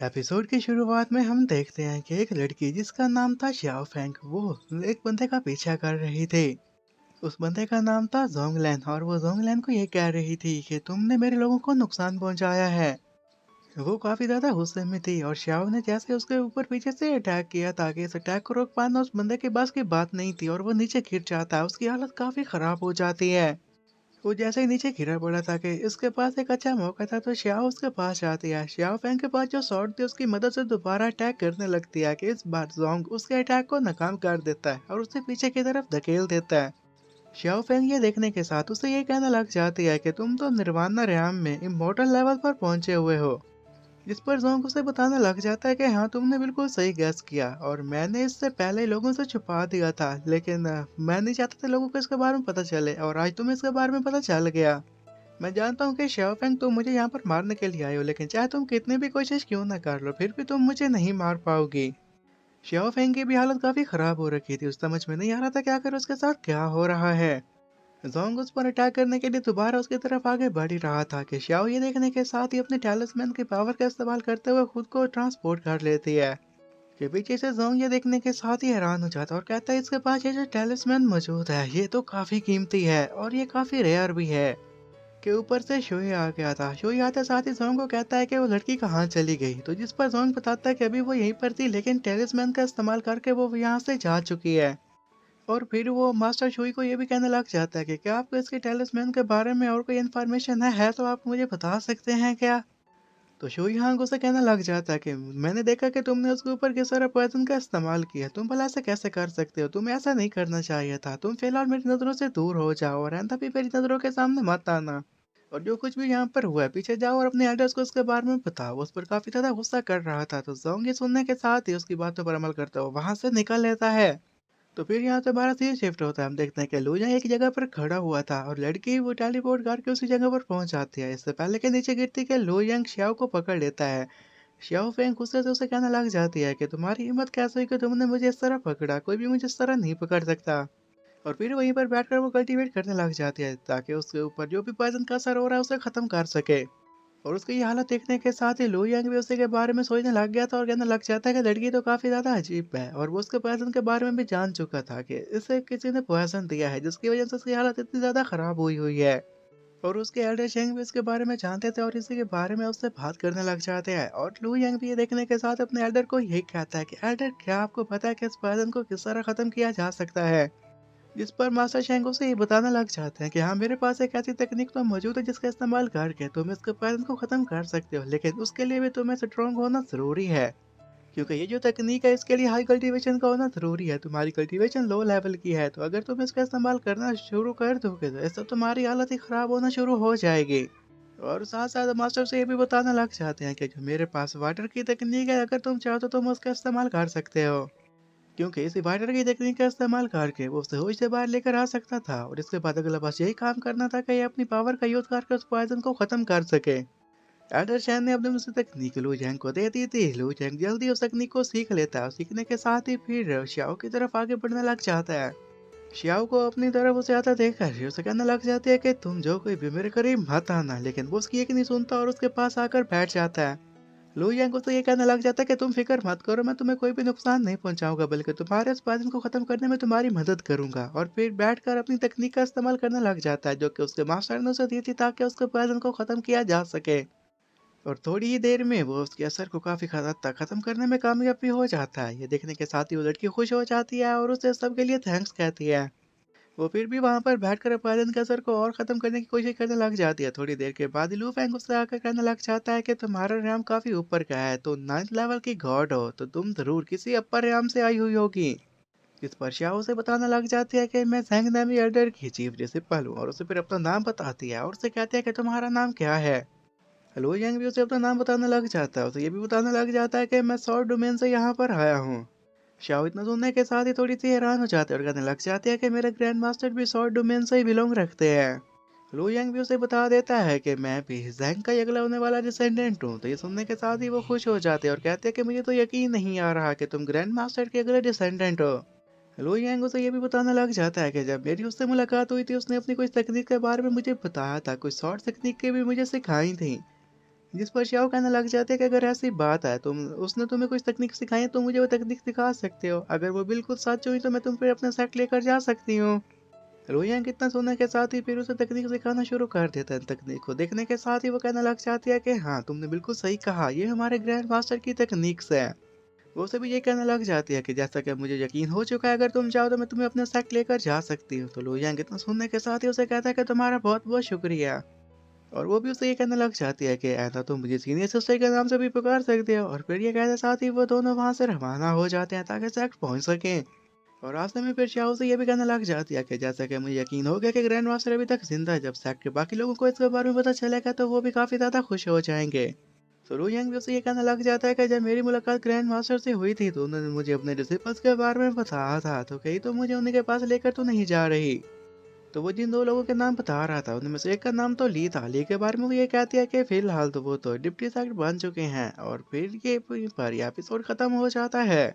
Episode की शुरुआत में हम देखते हैं कि एक लड़की जिसका नाम था श्याओ फेंग वो एक बंदे का पीछा कर रही थी। उस बंदे का नाम था जोंगलैन और वो जोंगलैन को ये कह रही थी कि तुमने मेरे लोगों को नुकसान पहुंचाया है। वो काफी ज्यादा गुस्से में थी और श्याओ ने जैसे उसके ऊपर पीछे से अटैक किया ताकि इस अटैक को रोक पाना उस बंदे के बस की बात नहीं थी और वो नीचे गिर जाता है। उसकी हालत काफी खराब हो जाती है। वो जैसे ही नीचे गिरा पड़ा था कि इसके पास एक अच्छा मौका था तो श्याओ उसके पास जाती है। श्याओ फैंग के पास जो शॉट थी उसकी मदद से दोबारा अटैक करने लगती है कि इस बार जोंग उसके अटैक को नाकाम कर देता है और उसे पीछे की तरफ धकेल देता है। श्याओ फैंग ये देखने के साथ उसे ये कहने लग जाती है कि तुम तो निर्वाणा realm में इमोर्टल लेवल पर पहुंचे हुए हो। जिस पर जोंग उसे बताने लग जाता है कि हाँ तुमने बिल्कुल सही गैस किया और मैंने इससे पहले लोगों से छुपा दिया था, लेकिन मैं नहीं चाहता था लोगों को इसके बारे में पता चले और आज तुम्हें इसके बारे में पता चल गया। मैं जानता हूँ कि शाओफेंग तुम मुझे यहाँ पर मारने के लिए आए हो, लेकिन चाहे तुम कितनी भी कोशिश क्यों ना कर लो फिर भी तुम मुझे नहीं मार पाओगी। शाओफेंग की भी हालत काफी खराब हो रखी थी। उस समझ में नहीं आ रहा था क्या कर उसके साथ क्या हो रहा है। जोंग उस पर अटैक करने के लिए दोबारा उसकी तरफ आगे बढ़ ही रहा था कि श्याओ ये देखने के साथ ही अपने टैलिस्मैन की पावर का इस्तेमाल करते हुए खुद को ट्रांसपोर्ट कर लेती है। कि पीछे से जोंग ये देखने के साथ ही हैरान हो जाता है और कहता है इसके पास ये जो टैलिस्मैन मौजूद है ये तो काफी कीमती है और ये काफी रेयर भी है। के ऊपर से शोई आ गया था। शोई आते साथ ही जोंग को कहता है कि वो लड़की कहाँ चली गई, तो जिस पर जोंग बताता है कि अभी वो यहीं पर थी लेकिन टैलिस्मैन का इस्तेमाल करके वो यहाँ से जा चुकी है। और फिर वो मास्टर शोई को ये भी कहने लग जाता है कि क्या आपको इसके टैलिस्मैन के बारे में और कोई इन्फॉर्मेशन है तो आप मुझे बता सकते हैं क्या। तो शोई हांग उसे कहने लग जाता है कि मैंने देखा कि तुमने उसके ऊपर किस तरह पॉइजन का इस्तेमाल किया, तुम भला ऐसे कैसे कर सकते हो, तुम्हें ऐसा नहीं करना चाहिए था, तुम फिलहाल मेरी नजरों से दूर हो जाओ और आइंदा भी मेरी नजरों के सामने मत आना। और जो कुछ भी यहाँ पर हुआ है पीछे जाओ और अपने एल्डर्स को इसके बारे में बताओ। उस पर काफी ज्यादा गुस्सा कर रहा था तो जोंग ये सुनने के साथ ही उसकी बातों पर अमल करता हुआ वहां से निकल लेता है। तो फिर यहाँ से हमारा सीन शिफ्ट होता है। हम देखते हैं कि लूजा एक जगह पर खड़ा हुआ था और लड़की वो टेलीपोर्ट करके उसी जगह पर पहुंच जाती है। इससे पहले के नीचे गिरती के लो यंग श्याओ को पकड़ लेता है। श्याओ फेंग गुस्से से उसे कहने लग जाती है कि तुम्हारी हिम्मत कैसे हुई कि तुमने मुझे इस तरह पकड़ा, कोई भी मुझे इस तरह नहीं पकड़ सकता। और फिर वहीं पर बैठकर वो कल्टीवेट करने लग जाती है ताकि उसके ऊपर जो भी पॉइजन का असर हो रहा है उसे खत्म कर सके। और उसकी ये हालत देखने के साथ ही लो यांग भी उसी के बारे में सोचने लग गया था और कहने लग जाता है कि लड़की तो काफी ज्यादा अजीब है और वो उसके पॉइजन के बारे में भी जान चुका था कि इसे किसी ने पॉइजन दिया है जिसकी वजह से उसकी हालत इतनी ज्यादा खराब हुई हुई है। और उसके एल्डर शेंग भी इसके बारे में जानते थे और इसी के बारे में उससे बात करने लग जाते हैं। और लू यांग भी ये देखने के साथ अपने एल्डर को यही कहता है कि एल्डर क्या आपको पता है कि इस पॉइजन को किस तरह खत्म किया जा सकता है। जिस पर मास्टर शेंग उसे ये बताने लग जाते हैं कि हाँ मेरे पास एक ऐसी तकनीक तो मौजूद है जिसका इस्तेमाल करके तुम इसके पॉइजन को खत्म कर सकते हो, लेकिन उसके लिए भी तुम्हें स्ट्रॉन्ग होना जरूरी है। क्योंकि ये जो तकनीक है इसके लिए हाई कल्टीवेशन का होना जरूरी है। तुम्हारी कल्टीवेशन लो लेवल की है तो अगर तुम इसका इस्तेमाल करना शुरू कर दोगे तो इससे तुम्हारी हालत ही खराब होना शुरू हो जाएगी। और साथ साथ मास्टर से ये भी बताने लग जाते हैं कि जो मेरे पास वाटर की तकनीक है अगर तुम चाहो तो तुम उसका इस्तेमाल कर सकते हो। क्योंकि इस वाइडर की तकनीक का इस्तेमाल करके वो उसे होश से बाहर लेकर आ सकता था और इसके बाद अगला बस यही काम करना था कि ये अपनी पावर का यूज करके उस पॉइजन को खत्म कर सके। एल्डर चैन ने अपनी उस तकनीक लू जैंग को दे दी थी। लू जैंग जल्दी उस तकनीक को सीख लेता है और सीखने के साथ ही फिर श्याओ की तरफ आगे बढ़ने लग जाता है। श्याओ को अपनी तरफ उसे आता देखकर उसे कहने लग जाती है कि तुम जो कोई भी मेरे करीब मत आना, लेकिन वो उसकी एक नहीं सुनता और उसके पास आकर बैठ जाता है। लो यांग तो ये कहने लग जाता है कि तुम फिक्र मत करो, मैं तुम्हें कोई भी नुकसान नहीं पहुंचाऊंगा बल्कि तुम्हारे इस पॉइजन को खत्म करने में तुम्हारी मदद करूंगा। और फिर बैठकर अपनी तकनीक का इस्तेमाल करने लग जाता है जो कि उसके मास्टर ने उसे दी थी ताकि उसके पॉइजन को खत्म किया जा सके। और थोड़ी ही देर में वो उसके असर को काफी हद तक खत्म करने में कामयाब भी हो जाता है। ये देखने के साथ ही वो लड़की खुश हो जाती है और उसे सबके लिए थैंक्स कहती है। वो फिर भी वहां पर बैठकर अपराधन के असर को और खत्म करने की कोशिश करने लग जाती है। थोड़ी देर के बाद लू फैंग उससे आकर कहने लग जाता है कि तुम्हारा रैम काफी ऊपर का है, तो 9th लेवल की गॉड हो तो तुम जरूर किसी अपर रैम से आई हुई होगी। इस पर शाओ से बताने लग जाती है कि मैं जैंग नामी एल्डर की चीफ प्रिंसिपल हूँ और उसे फिर अपना नाम बताती है और उससे कहती है कि तुम्हारा नाम क्या है। लो यांग भी उसे अपना नाम बताने लग जाता है। उसे ये भी बताने लग जाता है कि मैं सॉर्ड डोमेन से यहाँ पर आया हूँ। शाओ इतना सुनने के साथ ही थोड़ी सी हैरान हो जाते हैं और कहने लग जाते हैं कि मेरे ग्रैंड मास्टर भी शॉर्ट डोमेन से ही बिलोंग रखते हैं। लो यंग भी उसे बता देता है कि मैं भी जैंग का ही अगला होने वाला डिसेंडेंट हूँ। तो ये सुनने के साथ ही वो खुश हो जाते हैं और कहते हैं कि मुझे तो यकीन नहीं आ रहा कि तुम ग्रैंड मास्टर के अगले डिसेंडेंट हो। लो यंग उसे ये भी बताने लग जाता है कि जब मेरी उससे मुलाकात हुई थी उसने अपनी कुछ तकनीक के बारे में मुझे बताया था, कुछ शॉर्ट तकनीक के भी मुझे सिखाई थी। जिस पर श्याओ कहने लग जाते हैं कि अगर ऐसी बात है तुम उसने तुम्हें कुछ तकनीक सिखाई है तो मुझे वो तकनीक सिखा सकते हो, अगर वो बिल्कुल सच हुई तो मैं तुम पे अपना शक लेकर जा सकती हूँ। रोयांग इतना सुनने के साथ ही फिर उसे तकनीक सिखाना शुरू कर देता है। तकनीक को देखने के साथ ही वो कहने लग जाती है कि हाँ तुमने बिल्कुल सही कहा, ये हमारे ग्रैंड मास्टर की तकनीक है। वो उसे भी ये कहने लग जाती है कि जैसा कि मुझे यकीन हो चुका है, अगर तुम चाहो तो मैं तुम्हें अपने साथ लेकर जा सकती हूँ। तो लोयांग इतना सुनने के साथ ही उसे कहता है कि तुम्हारा बहुत बहुत शुक्रिया। और वो भी उसे ये कहने लग जाती है कि ऐसा तुम मुझे सीनियर सिस्टर के नाम से भी पुकार सकते हो। और फिर ये कहते साथ ही वो दोनों वहां से रवाना हो जाते हैं ताकि सैक्ट पहुंच सके। और रास्ते में फिर शाओ से ये भी कहने लग जाती है कि जैसा कि मुझे यकीन हो गया कि ग्रैंड मास्टर अभी तक जिंदा है, जब सैक्ट के बाकी लोगों को इसके बारे में पता चलेगा तो वो भी काफी ज्यादा खुश हो जाएंगे। तो रू यंग भी उसे ये कहने लग जाता है कि जब मेरी मुलाकात ग्रैंड मास्टर से हुई थी तो उन्होंने मुझे अपने डिसिपल्स के बारे में बताया था, तो कहीं तो मुझे उन्हीं के पास लेकर तो नहीं जा रही। तो वो जिन दो लोगों के नाम बता रहा था उनमें से एक का नाम तो ली था, ली के बारे में वो ये कहती है कि फिलहाल तो वो तो डिप्टी सेक्रेटरी बन चुके हैं। और फिर ये पर एपिसोड खत्म हो जाता है।